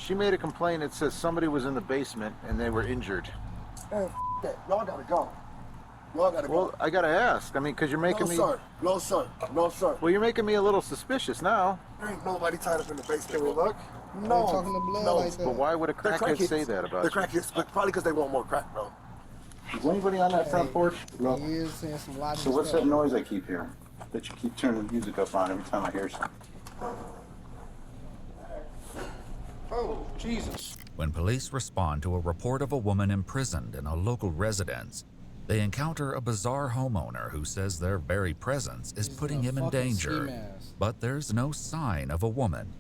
She made a complaint. It says somebody was in the basement and they were injured. Man, that. Y'all gotta go. Y'all gotta go. Well, I gotta ask. I mean, because you're making me... No, sir. No, sir. Well, you're making me a little suspicious now. There ain't nobody tied up in the basement. Can we look? No. Talking to blood no. like that. But why would a crackhead say that about the you? crackheads, probably because they want more crack, bro. Is anybody on that front porch? He is saying some logical So what's stuff. that noise I keep hearing? That you keep turning the music up on every time I hear something? Oh, Jesus. When police respond to a report of a woman imprisoned in a local residence, they encounter a bizarre homeowner who says their very presence is putting him in danger, but there's no sign of a woman.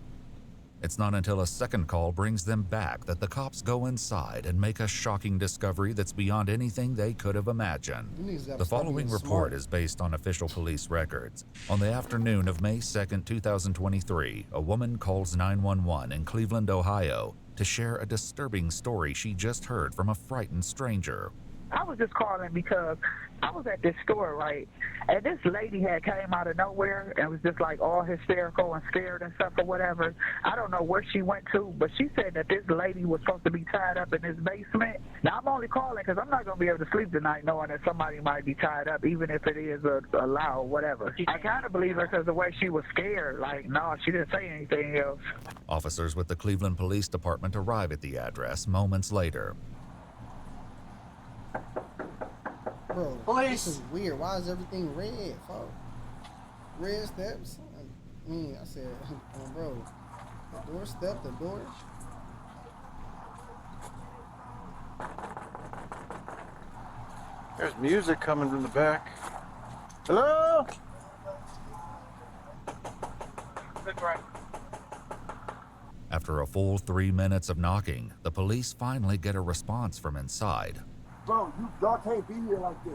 It's not until a second call brings them back that the cops go inside and make a shocking discovery that's beyond anything they could have imagined. The following report is based on official police records. On the afternoon of May 2nd, 2023, a woman calls 911 in Cleveland, Ohio, to share a disturbing story she just heard from a frightened stranger. I was just calling because I was at this store, right, and this lady had came out of nowhere and was just like all hysterical and scared and stuff or whatever. I don't know where she went to, but she said that this lady was supposed to be tied up in this basement. Now, I'm only calling because I'm not going to be able to sleep tonight knowing that somebody might be tied up, even if it is a lie or whatever. I kind of believe her because the way she was scared, like, no, she didn't say anything else. Officers with the Cleveland Police Department arrive at the address moments later. Bro, Police. This is weird. Why is everything red, folks? Red steps? I said, bro, the doorstep, the door. There's music coming from the back. Hello? After a full 3 minutes of knocking, the police finally get a response from inside. Bro, y'all can't be here like this.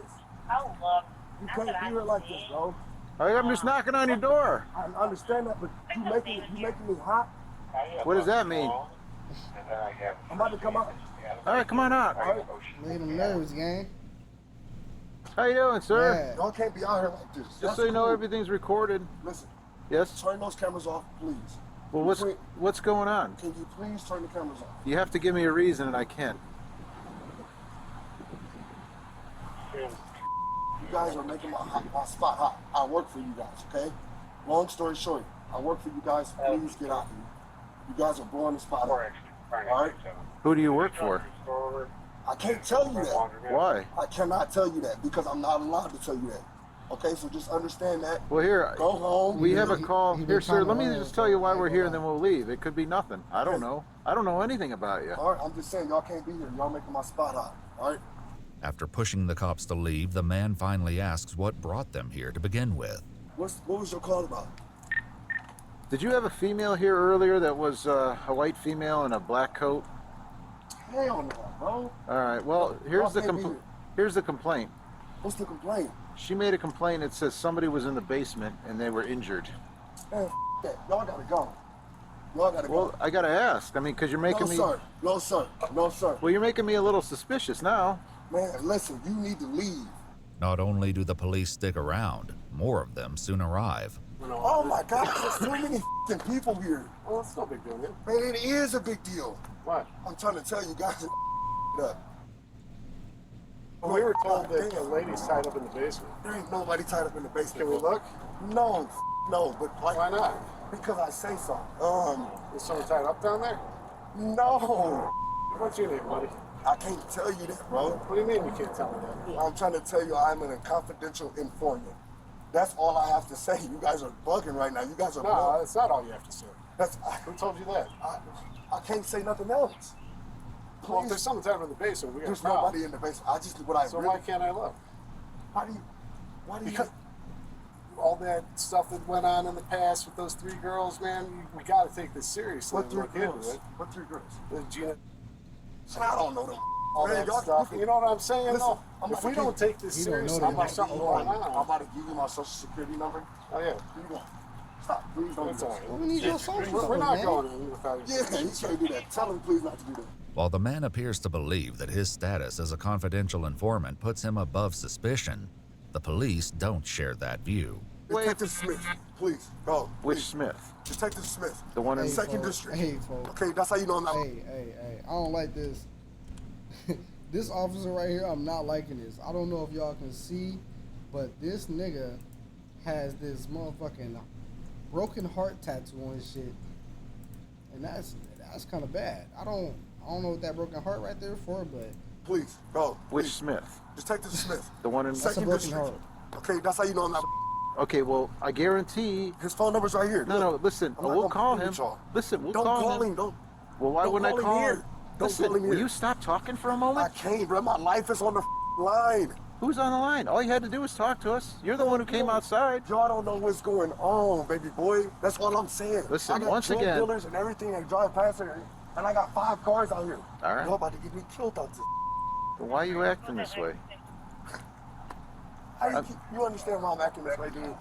Oh, look. You can't be here like this, bro. I'm just knocking on your door. I understand that, but you making me hot. What does that mean? I'm about to come out. All right, come on out. All right? Look at them nerves, gang. How you doing, sir? Yeah. Y'all can't be out here like this. Just so you know, everything's recorded. Listen, Yes? turn those cameras off, please. Well, what's going on? Can you please turn the cameras off? You have to give me a reason, and I can't. You guys are making my spot hot. I work for you guys, okay? Long story short, I work for you guys. Please get out here. You guys are blowing the spot up. All right? Who do you work for? I can't tell you that. Why? I cannot tell you that because I'm not allowed to tell you that. Okay, so just understand that. Well, here, Go home. we have a call. He been Here, sir, trying to let me run just it, tell you so why I we're ain't here, gonna and then we'll leave. It could be nothing. I don't know. I don't know anything about you. All right, I'm just saying y'all can't be here. Y'all making my spot hot. All right? After pushing the cops to leave, the man finally asks what brought them here to begin with. What was your call about? Did you have a female here earlier that was a white female in a black coat? Hell no, bro. All right. Well, here's the complaint. What's the complaint? She made a complaint. It says somebody was in the basement and they were injured. Man, that. Y'all gotta go. Y'all gotta go. Well, I gotta ask. I mean, because you're making me... Sir. No, sir. No, sir. Well, you're making me a little suspicious now. Man, listen, you need to leave. Not only do the police stick around, more of them soon arrive. Oh my God, there's too many f***ing people here. Well, that's no big deal, man. Man, it is a big deal. What? I'm trying to tell you guys up. Well, we were told that the lady's tied up in the basement. There ain't nobody tied up in the basement. Can we look? No, no, but like, Why not? Because I say so. Is someone tied up down there? No. What's your name, buddy? I can't tell you that, bro. What do you mean you can't tell me that? I'm trying to tell you I'm a confidential informant. That's all I have to say. You guys are bugging right now. You guys are No, bugging. that's not all you have to say. Who told you that? I can't say nothing else. Please. Well, if there's someone tied up in the basement, we got There's a problem. nobody in the basement. I just what I So really, why can't I look? Why do you Because all that stuff that went on in the past with those three girls, man, we got to take this seriously. What and three look into girls? it. What three girls? Gina, I don't know them. all Man, that y'all- stuff. You know what I'm saying? Listen, though? I'm If about we to don't take this He don't know seriously, that. there's something going I'm on. about to give you my social security number. Oh, yeah. Here you go. Stop. Please don't That's do all that. right. We need your social We're not man. going in without you. Yeah, you can't do that. Tell him please not to do that. While the man appears to believe that his status as a confidential informant puts him above suspicion, the police don't share that view. Wait. Detective Smith, please, go. Which Please. Smith? Detective Smith. The one in Hey, Second folks. District. Hey, folks. Okay, that's how you know I'm not. Hey, I don't like this. This officer right here, I'm not liking this. I don't know if y'all can see, but this nigga has this motherfucking broken heart tattoo on his shit, and that's kind of bad. I don't know what that broken heart right there for, but Please, go. Which Please. Smith? Detective Smith. The one in. that's a Second broken District. heart. Okay, that's how you know I'm not. Okay, well, I guarantee. His phone number's right here. No, no, listen. I'm not We'll gonna call play him. with y'all. Listen, we'll Don't call him. Don't. Well, why don't wouldn't I call call him him? here. Don't Listen, call him will here. you stop talking for a I moment? can't, bro. My life is on the line. Who's on the line? All you had to do was talk to us. You're the one who came outside. Y'all don't know what's going on, baby boy. That's all I'm saying. Listen, I got once drug again- dealers and everything that drive past here, and I got 5 cars out here. All right. Y'all about to get me killed out this. Well, why are you acting this way? You understand why I'm acting this way, dude?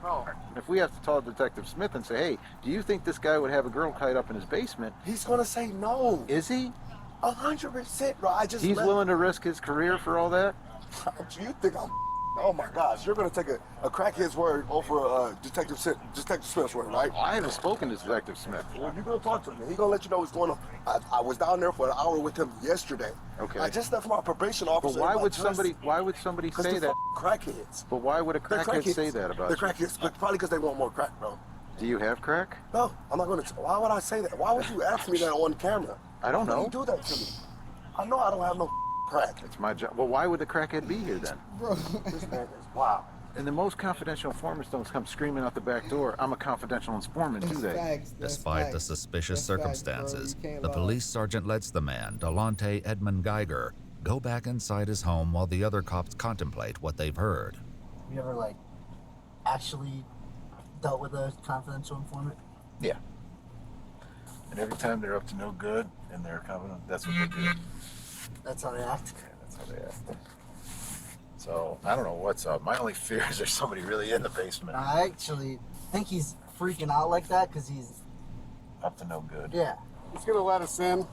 No. If we have to call Detective Smith and say, hey, do you think this guy would have a girl tied up in his basement? He's gonna say no. Is he? 100%, bro. I just He's left. willing to risk his career for all that? You think I'm? Oh my gosh, you're gonna take a crackhead's word over Detective Smith's word, right? I haven't spoken to Detective Smith. Well, you're gonna talk to him. He's gonna let you know what's going on. I was down there for an hour with him yesterday. Okay. I just left my probation But officer. why in my would dress. somebody Cause say they're that? crackheads. But why would a They're crackhead say that about They're you? crackheads, but probably because they want more crack, bro. Do you have crack? No, I'm not gonna. Why would I say that? Why would you ask me that on camera? I don't Why know. would you do that to me? I know I don't have no crack. It's my job. Well, why would the crackhead be here then? Bro, This man is wow. And the most confidential informants don't come screaming out the back door, I'm a confidential informant, do that's they? facts. That's Despite the facts. suspicious That's facts, bro. circumstances, You can't the lie. police sergeant lets the man, Delonte Edmund Geiger, go back inside his home while the other cops contemplate what they've heard. You ever like actually dealt with a confidential informant? Yeah. And every time they're up to no good and they're confident, that's what they do. That's how they act. Yeah, that's how they act. So, I don't know what's up. My only fear is there's somebody really in the basement. I actually think he's freaking out like that because he's, Up to no good. yeah. He's gonna let us in.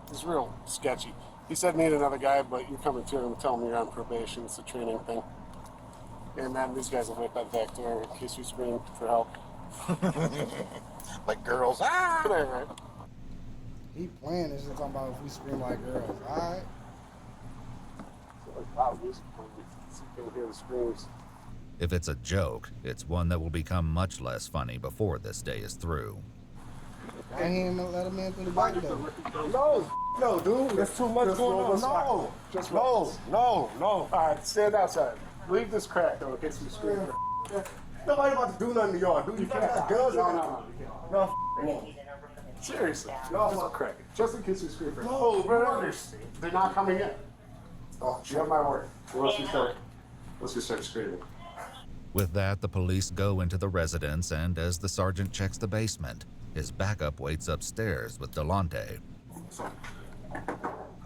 He's real sketchy. He said need another guy, but you're coming to him, tell him you're on probation. It's a training thing. And then these guys will wait by the back door in case you scream for help. Like girls. Ah! Right, right. He playing this shit talking about if we scream like girls. Alright? So like loud music playing, so you can hear the screams. If it's a joke, it's one that will become much less funny before this day is through. I ain't even let him in through the back though. No, dude. There's too much Just going roll on. this back. No. Just roll this. No. All right, stand outside. Leave this crack though in case we scream. Nobody about to do nothing to y'all, dude. You can't. got guns on No, you can't. No. Seriously. No. Just crack it. Just in case we scream for No, bro. They're not coming in. Oh, You have my word. Let's just start screaming. With that, the police go into the residence, and as the sergeant checks the basement, his backup waits upstairs with Delonte.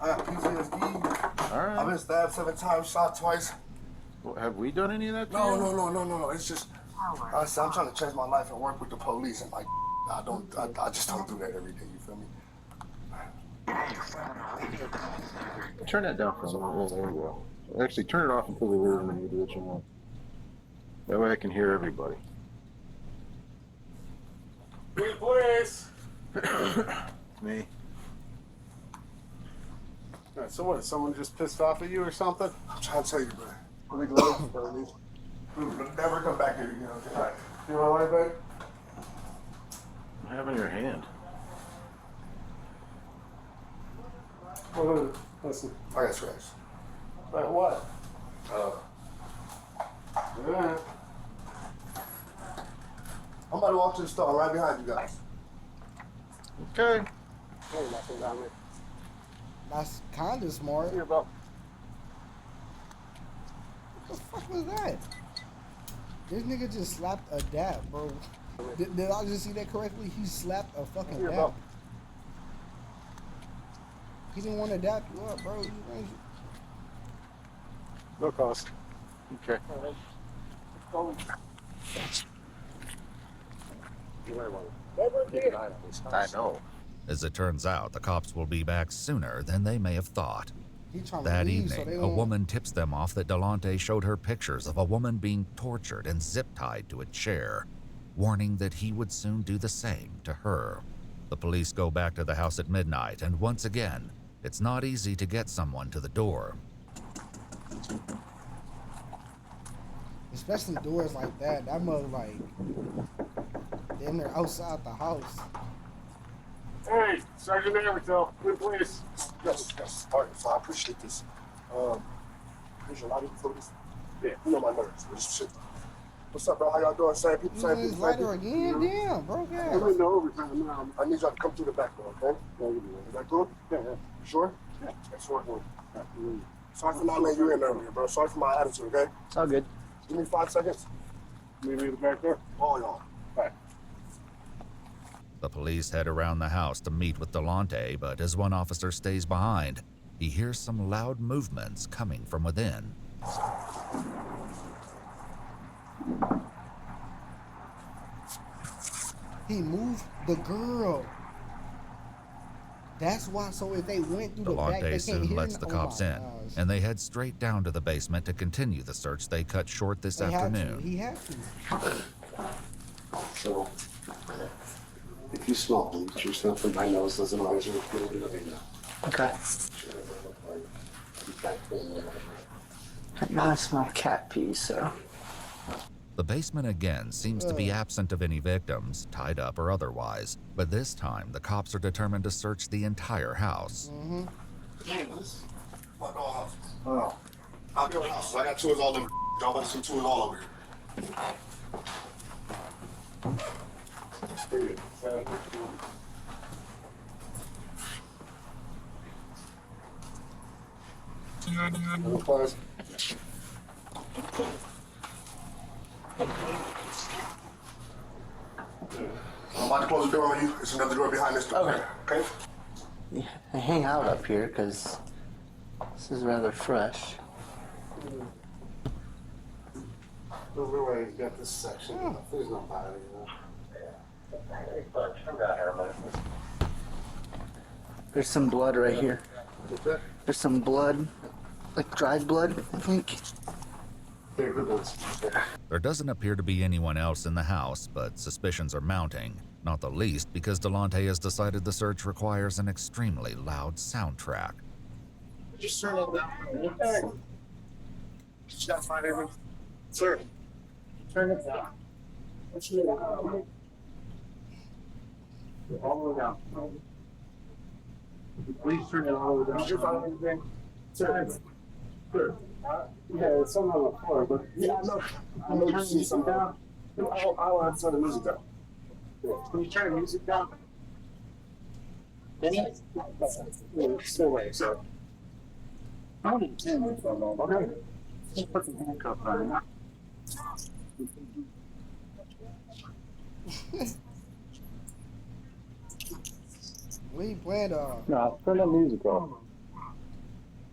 I got PTSD. All I've right. been stabbed 7 times, shot twice. Well, have we done any of that? to No, you? no. It's just, I'm trying to change my life and work with the police, and like, I just don't do that every day. You feel me? Turn that down for a minute. There we go. Actually, turn it off until we leave and then you do what you want. That way I can hear everybody. Police! Me. All right, so what? Is someone just pissed off at you or something? I'm trying to tell you, bro. We glad for police. We will never come back here again. Okay? All right. You want to lie back? What happened to your hand? What is it? Listen. I got scratched. Like what? Yeah. I'm about to walk to the store right behind you guys. Okay. Ain't nothing down there. That's kinda smart. Here, bro. What the fuck was that? This nigga just slapped a dab, bro. Did I just see that correctly? He slapped a fucking Here, dab. bro. He didn't want to dap you up, bro. No cost. Okay. I know. As it turns out, the cops will be back sooner than they may have thought. He trying That to leave, so evening, they a won't- woman tips them off that Delonte showed her pictures of a woman being tortured and zip-tied to a chair. warning that he would soon do the same to her. The police go back to the house at midnight, and once again, it's not easy to get someone to the door. Especially doors like that. That mother like damn near outside the house. Hey, Sergeant Everton, good police. Yes. All right, so I appreciate this. Here's your lighting for this. Yeah, you know my nerves. Shit. What's up, bro? How y'all doing? Same people, same This people. lighter again? Damn, bro. I'm God. in the overtime now. I need y'all to come through the back door, okay? Is that good? Yeah. Sure? Yeah. Excellent. Sorry for not letting you in earlier, bro. Sorry for my attitude, okay? It's all good. Give me 5 seconds. Maybe in the back door. All y'all. Back. The police head around the house to meet with Delonte, but as one officer stays behind, he hears some loud movements coming from within. He moved the girl. That's why. So if they went through the back, they Delonte can't soon hear lets the oh cops my in, gosh. and they head straight down to the basement to continue the search they cut short this They had to. afternoon. He had to. So, if you smell bleach or something, my nose doesn't always look good. Okay. Now I smell cat pee, so. The basement again seems to be absent of any victims, tied up or otherwise, but this time the cops are determined to search the entire house. Oh. I'll be on the house. I got tours all over. Y'all better some tours all over here. Close. I'm about to close the door on you. There's another door behind this door. Okay? Yeah, I hang out up here because this is rather fresh. Over where you got this section. There's no body, There's some blood right here. There's some blood, like dried blood, I think. There doesn't appear to be anyone else in the house, but suspicions are mounting, not the least because Delonte has decided the search requires an extremely loud soundtrack. Just turn it down. Hey. Did you guys find anything? Sir. Turn it down. What's your name? All the way down. Please turn it all the way down. Did you find anything? Sir. Sir. Yeah, it's something on the floor, but yeah, I know you see something down. I'll have to turn the music down. Can you turn the music down? Any? Still wait, so. I don't intend to film all. Okay. Just put the handcuff on. We played No, turn that music off.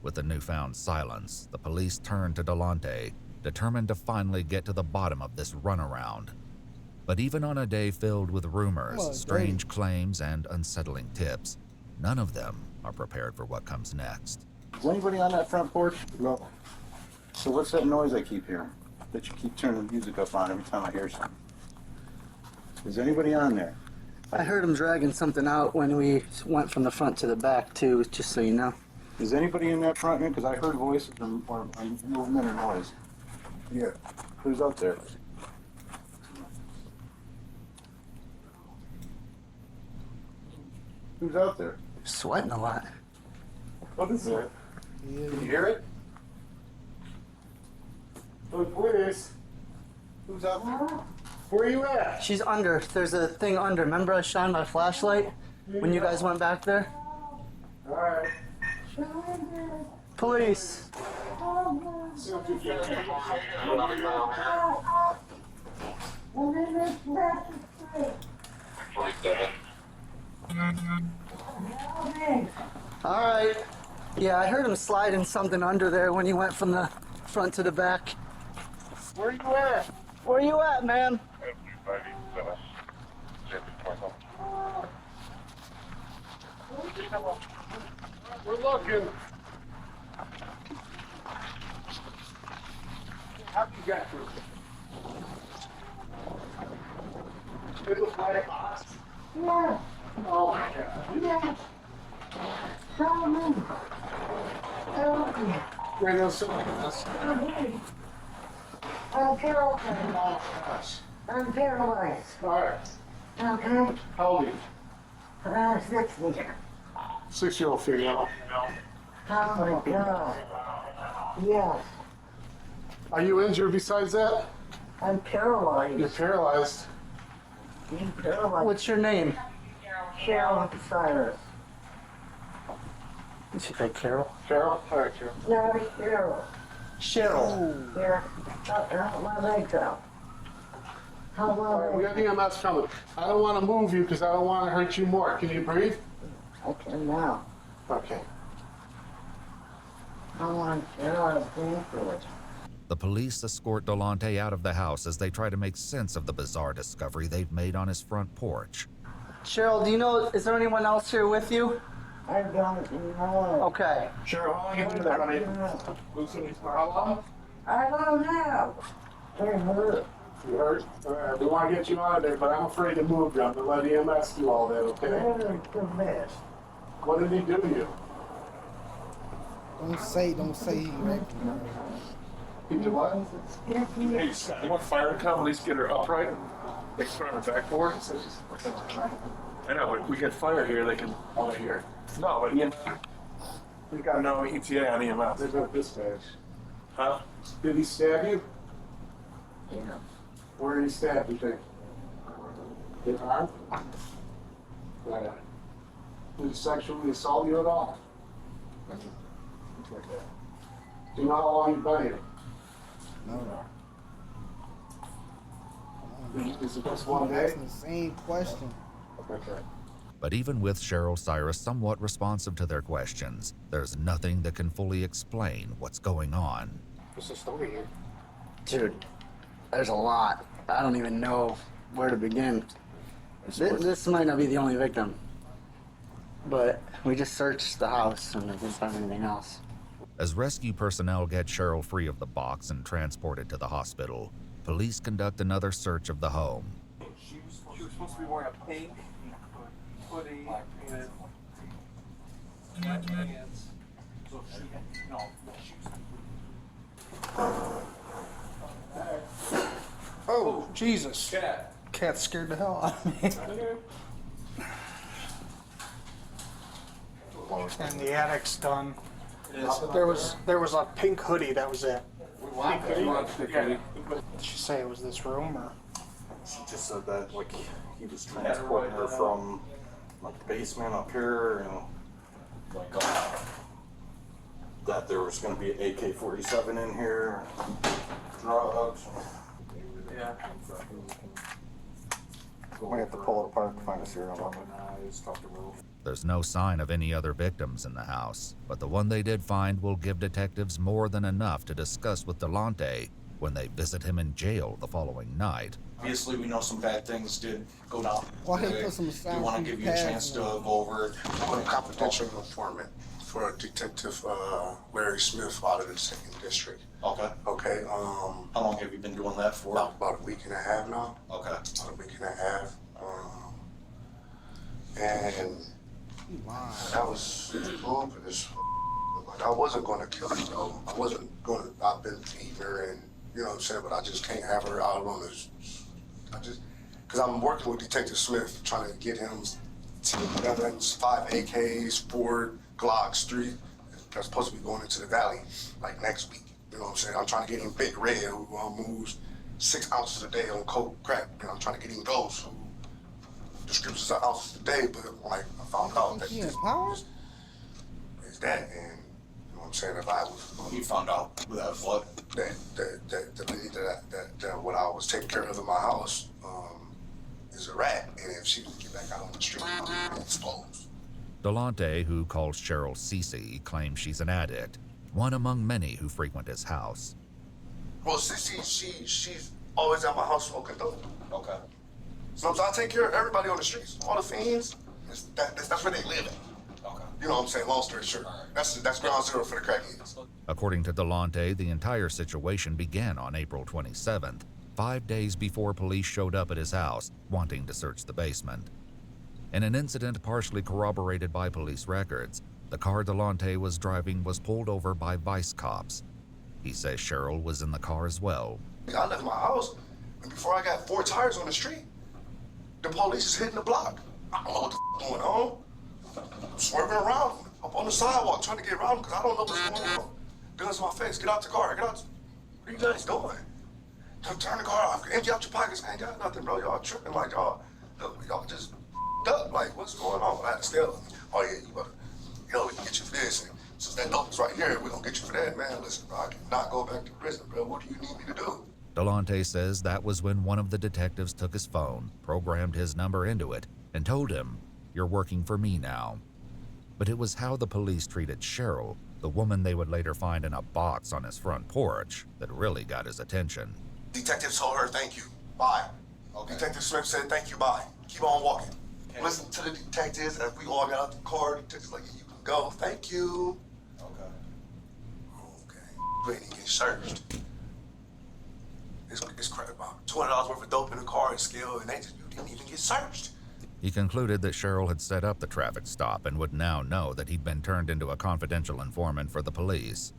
With the newfound silence, the police turn to Delonte, determined to finally get to the bottom of this runaround. But even on a day filled with rumors, strange claims, and unsettling tips, none of them are prepared for what comes next. Is anybody on that front porch? No. So what's that noise I keep hearing? That you keep turning the music up on every time I hear something? Is anybody on there? I heard him dragging something out when we went from the front to the back, too, just so you know. Is anybody in that front end? Because I heard voices or movement or noise. Yeah. Who's up there? Who's out there? Sweating a lot. What is it? yeah. Can you hear it? Oh, please. Who's out there? Where are you at? She's under. There's a thing under. Remember I shined my flashlight when you guys went back there? All right. Police. All right. Yeah, I heard him sliding something under there when he went from the front to the back. Where are you at? Where you at, man? We're looking. How you got through? It was like us. Yeah. Oh my God. Yeah. Tell me. Help me. Bring us some of us. Okay. I'm paralyzed. I'm paralyzed. All right. Okay. How old are you? 60. 6-year-old female. Oh my God. Yes. Are you injured besides that? I'm paralyzed. You're paralyzed. I'm paralyzed. What's your name? Cheryl Cyrus. Is she like Carol? Carol? All right, Carol. No, Cheryl. Cheryl. Yeah. My legs out. How All right, long? we got EMS coming. I don't want to move you because I don't want to hurt you more. Can you breathe? I can now. Okay. I want Cheryl to for it. The police escort Delonte out of the house as they try to make sense of the bizarre discovery they've made on his front porch. Cheryl, do you know, is there anyone else here with you? I don't know. Okay. Cheryl, how long have you been there, honey? How long? I don't know. It hurt. You hurt? All right, we want to get you out of there, but I'm afraid to move you. I'm going to let EMS do all that, okay? It the best. What did he do to you? Don't say he raped me. He did what? Hey, Scott, you want fire to come, at least get her upright? They can put her on the backboard? I know, but we get fire here, they can... Oh, here. No, but we got no ETA on EMS. There's no dispatch. Huh? Did he stab you? Yeah. Where did he stab you, think? His arm? Right. Did he sexually assault you at all? Do you know how long you've been here? No. Is it just one I'm day? asking the same question. Okay. But even with Cheryl Cyrus somewhat responsive to their questions, there's nothing that can fully explain what's going on. What's the story here? Dude, there's a lot. I don't even know where to begin. This might not be the only victim. But we just searched the house and I didn't find anything else. As rescue personnel get Cheryl free of the box and transported to the hospital, police conduct another search of the home. She was supposed to be wearing a pink hoodie with pants. So she had, no, shoes. Oh, Jesus. Cat. Cat scared the hell out of me. And the attic's done. There was a pink hoodie, that was it. Yeah. Did she say it was this room or? She just said that, like, he was transporting her from, like, the basement up here, and, like, that there was gonna be an AK-47 in here, drugs. Yeah. We have to pull it apart to find a serial number. There's no sign of any other victims in the house, but the one they did find will give detectives more than enough to discuss with Delonte when they visit him in jail the following night. Obviously, we know some bad things did go down. Why they put some We sound want to give you a chance to go over it. I'm a confidential informant for Detective Larry Smith out of the 2nd District. Okay. Okay. How long have you been doing that for? About a week and a half now. Okay. About a week and a half. And that was cool because like I wasn't going to kill her though. I wasn't going to. I've been beating her and you know what I'm saying, but I just can't have her out on this. Because I'm working with Detective Smith trying to get him together 5 AKs, 4 Glocks, 3 that's supposed to be going into the valley like next week. You know what I'm saying? I'm trying to get him Big Red who moves 6 ounces a day on coke crack. You know, I'm trying to get him those who distributes ounces a day, but like I found out that this is that, and you know what I'm saying. If I was, you found out that what that lady that what I was taking care of in my house is a rat, and if she would get back out on the street, I'd be exposed. Delonte, who calls Cheryl Cece, claims she's an addict, one among many who frequent his house. Well, she's always at my house smoking dope. Okay. So I take care of everybody on the streets, all the fiends. That's where they live at. Okay. You know what I'm saying? Long story short, that's ground zero for the crackheads. According to Delonte, the entire situation began on April 27th, 5 days before police showed up at his house, wanting to search the basement. In an incident partially corroborated by police records, the car Delonte was driving was pulled over by vice cops. He says Cheryl was in the car as well. I left my house, and before I got 4 tires on the street, the police is hitting the block. I don't know what the going on. I'm swerving around up on the sidewalk trying to get around because I don't know what's going on. Guns in my face. Get out the car. Get out. What are you guys doing? Turn the car off. Empty out your pockets. I ain't got nothing, bro. Y'all tripping like y'all just up. Like, what's going on? I had to steal. Oh, yeah, you better, we can get you for this. And since that dope is right here, we're going to get you for that, man. Listen, bro, I cannot go back to prison, bro. What do you need me to do? Delonte says that was when one of the detectives took his phone, programmed his number into it, and told him, "You're working for me now." But it was how the police treated Cheryl, the woman they would later find in a box on his front porch, that really got his attention. Detective told her, thank you, bye. Okay. Detective Smith said, thank you, bye. Keep on walking. Okay. Listen to the detectives as we all got out the car. The detective's like, you can go, thank you. Okay. You ain't even get searched. It's crap about $200 worth of dope in the car and scale, and you didn't even get searched. He concluded that Cheryl had set up the traffic stop and would now know that he'd been turned into a confidential informant for the police.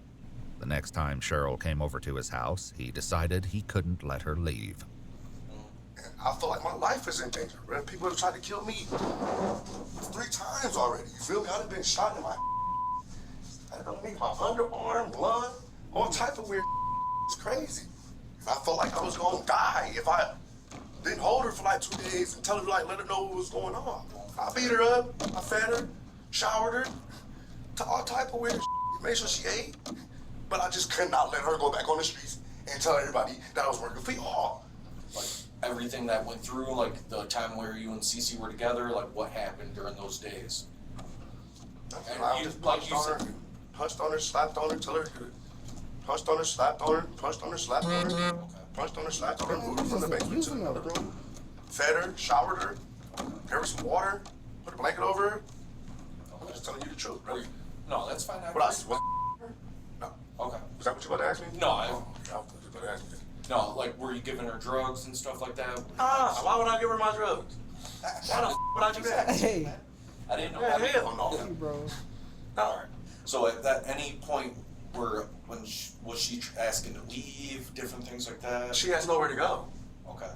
The next time Cheryl came over to his house, he decided he couldn't let her leave. And I feel like my life is in danger, bro. People have tried to kill me 3 times already. You feel me? I've been shot in my I don't need my underarm, blood, all type of weird. It's crazy. I felt like I was gonna die if I didn't hold her for like 2 days and tell her, like, let her know what was going on. I beat her up, I fed her, showered her, all type of weird made sure she ate. But I just could not let her go back on the streets and tell everybody that I was working for y'all. Like everything that went through, like the time where you and Cece were together, like what happened during those days? I just punched on her, slapped on her, till her punched on her, slapped on her, punched on her, slapped on her, punched on her, slapped on her, moved her from the basement to another room, fed her, showered her, gave her some water, put a blanket over her. I'm just telling you the truth, bro. No, that's fine. What else? What? No. Okay. Was that what you about to ask me? No, I thought you were about to ask me. No, like were you giving her drugs and stuff like that? Why would I give her my drugs? Why the would I do that? Hey. I didn't know. Yeah, hell no. Hey, bro. No. So at that any point where was she asking to leave, different things like that? She has nowhere to go. Okay.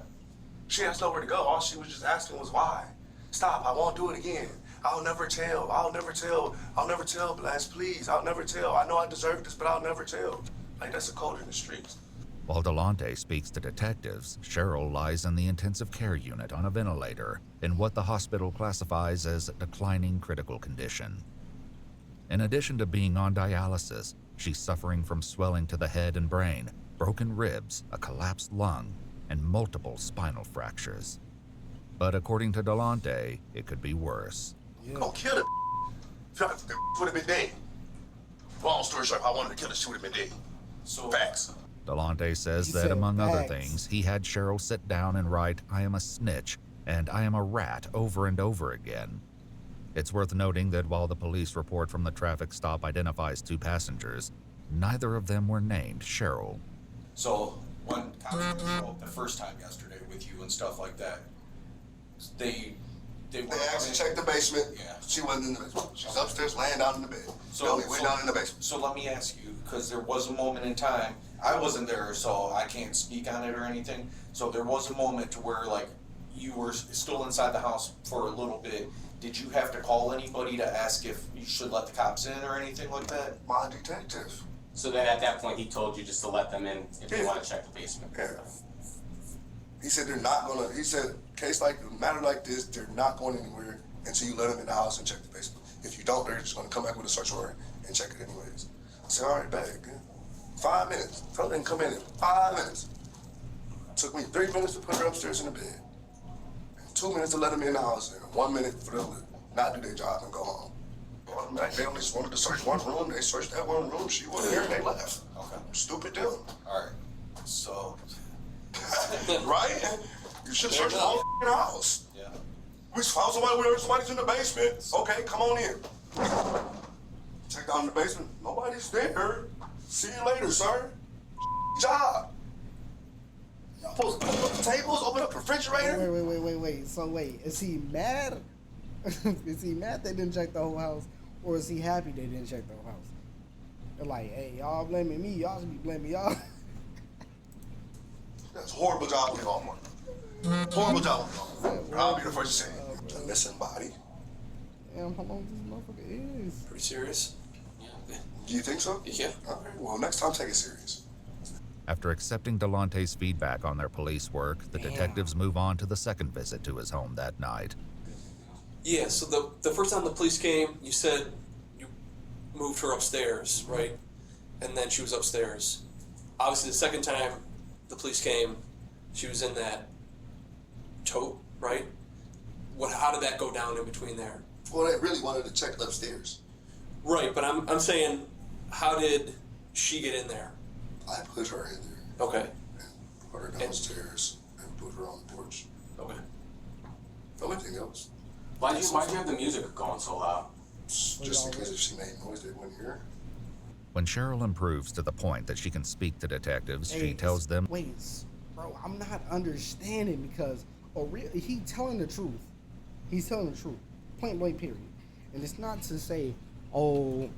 She has nowhere to go. All she was just asking was why. Stop, I won't do it again. I'll never tell. I'll never tell. I'll never tell, Blast, please. I'll never tell. I know I deserve this, but I'll never tell. Like, that's a code in the streets. While Delonte speaks to detectives, Cheryl lies in the intensive care unit on a ventilator in what the hospital classifies as declining critical condition. In addition to being on dialysis, she's suffering from swelling to the head and brain, broken ribs, a collapsed lung, and multiple spinal fractures. But according to Delonte, it could be worse. Go kill it. Would have been dead. Long story short, if I wanted to kill her, she would have been dead. So facts. Delonte says He that said among other facts. things, he had Cheryl sit down and write, "I am a snitch," and "I am a rat" over and over again. It's worth noting that while the police report from the traffic stop identifies 2 passengers, neither of them were named Cheryl. So when cops showed up the first time yesterday with you and stuff like that, they asked to check the basement. Yeah. She wasn't in the basement. She's upstairs laying down in the bed. So we went down in the basement. So let me ask you, because there was a moment in time, I wasn't there, so I can't speak on it or anything. So there was a moment to where like you were still inside the house for a little bit. Did you have to call anybody to ask if you should let the cops in or anything like that? My detective. So then at that point he told you just to let them in if you want to check the basement. Yeah. He said they're not gonna, he said, case like, a matter like this, they're not going anywhere until you let them in the house and check the basement. If you don't, they're just gonna come back with a search warrant and check it anyways. I said, all right, bad, good. 5 minutes. Tell them to come in 5 minutes. Took me 3 minutes to put her upstairs in the bed. 2 minutes to let them in the house, and 1 minute for them to not do their job and go home. Like, they only just wanted to search one room, they searched that one room, she wasn't here, and they left. Okay. Stupid them. Alright. So Right? You should search the whole house. Yeah. We found somebody's in the basement. Okay, come on in. Check down in the basement. Nobody's there. See you later, sir. Job. Y'all supposed to open up the tables, open up the refrigerator? Wait. So wait, is he mad? Is he mad they didn't check the whole house? Or is he happy they didn't check the whole house? They're like, hey, y'all blaming me. Y'all should be blaming y'all. That's a horrible job on y'all, man. Horrible job on y'all. I'll be the first to say it. A missing body. Damn, how long this motherfucker is? Pretty serious. Do you think so? Yeah. All right, well, next time take it serious. After accepting Delonte's feedback on their police work, the detectives move on to the second visit to his home that night. Yeah, so the first time the police came, you said you moved her upstairs, right? And then she was upstairs. Obviously, the second time the police came, she was in that tote, right? How did that go down in between there? Well, they really wanted to check upstairs. Right, but I'm saying, how did she get in there? I put her in there. Okay. And put her downstairs and put her on the porch. Okay. No anything else. Why'd you have the music going so loud? Just in case if she made noise they wouldn't hear. When Cheryl improves to the point that she can speak to detectives, she tells them, Wait, bro, I'm not understanding because he telling the truth. He's telling the truth. Point blank, period. And it's not to say, oh,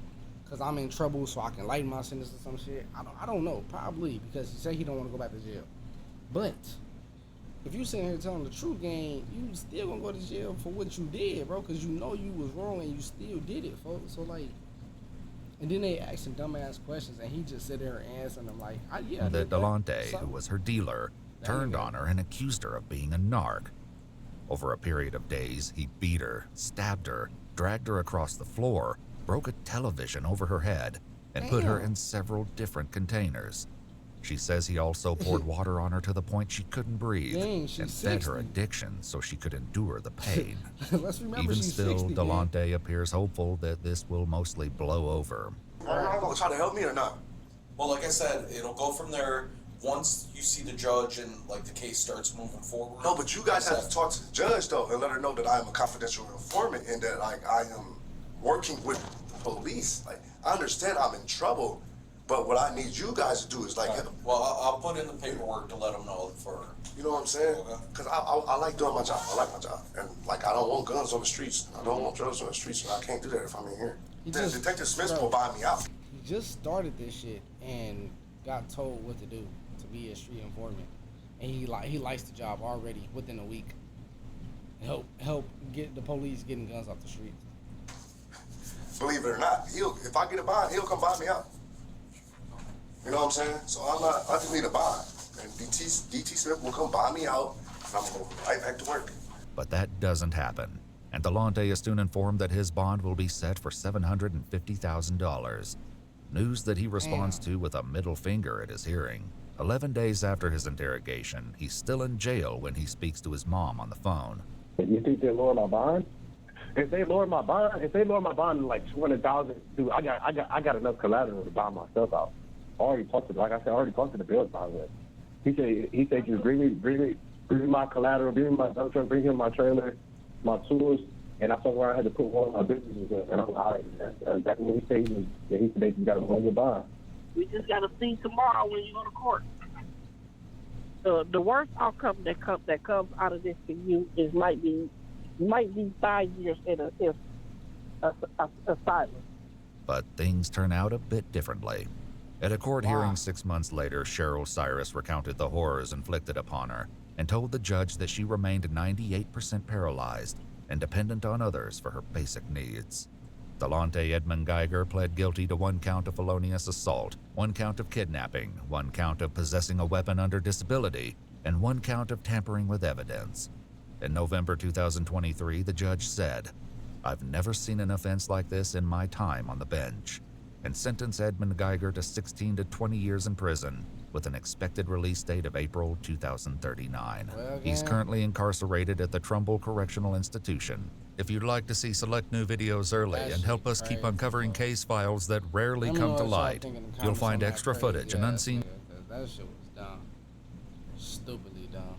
because I'm in trouble so I can lighten my sentence or some shit. I don't know. Probably because he said he don't want to go back to jail. But if you sitting here telling the truth, gang, you still gonna go to jail for what you did, bro, because you know you was wrong and you still did it, folks. So, like, and then they ask him dumbass questions and he just sit there and answer them like, yeah. that Delonte, who was her dealer, turned on her and accused her of being a narc. Over a period of days, he beat her, stabbed her, dragged her across the floor, broke a television over her head, and put her in several different containers. She says he also poured water on her to the point she couldn't breathe, and fed her addiction so she could endure the pain. Even still, 60, Delonte appears hopeful that this will mostly blow over. Are y'all gonna try to help me or not? Well, like I said, it'll go from there once you see the judge and like the case starts moving forward. No, but you guys have to talk to the judge though and let her know that I am a confidential informant and that like I am working with the police. Like I understand I'm in trouble, but what I need you guys to do is like. Well, I'll put in the paperwork to let them know for. You know what I'm saying? Because I like doing my job. I like my job, and like I don't want guns on the streets. I don't want drugs on the streets, and I can't do that if I'm in here. Detective Smith will buy me out. He just started this shit and got told what to do to be a street informant, and he likes the job already within a week. Help get the police getting guns off the streets. Believe it or not, if I get a bond, he'll come buy me out. You know what I'm saying? So I just need a bond, and DT Smith will come buy me out, and I'm gonna go right back to work. But that doesn't happen, and Delonte is soon informed that his bond will be set for $750,000. News that he responds to with a middle finger at his hearing. 11 days after his interrogation, he's still in jail when he speaks to his mom on the phone. You think they lower my bond? If they lower my bond to like $200,000, dude, I got enough collateral to buy myself out. I already talked to the bill about it. He said just bring me my collateral, bring me my dump truck, bring him my trailer, my tools, and I told where I had to put one of my businesses in. And I'm like, that's what he said. He said they just got to lower your bond. We just got to see tomorrow when you go to court. The worst outcome that comes out of this for you is might be 5 years in asylum. But things turn out a bit differently. At a court hearing 6 months later, Cheryl Cyrus recounted the horrors inflicted upon her and told the judge that she remained 98% paralyzed and dependent on others for her basic needs. Delonte Edmund Geiger pled guilty to 1 count of felonious assault, 1 count of kidnapping, 1 count of possessing a weapon under disability, and 1 count of tampering with evidence. In November 2023, the judge said, "I've never seen an offense like this in my time on the bench," and sentenced Edmund Geiger to 16 to 20 years in prison with an expected release date of April 2039. He's currently incarcerated at the Trumbull Correctional Institution. If you'd like to see select new videos early and help us keep uncovering case files that rarely come to light, you'll find extra footage and unseen. That shit was dumb. Stupidly dumb.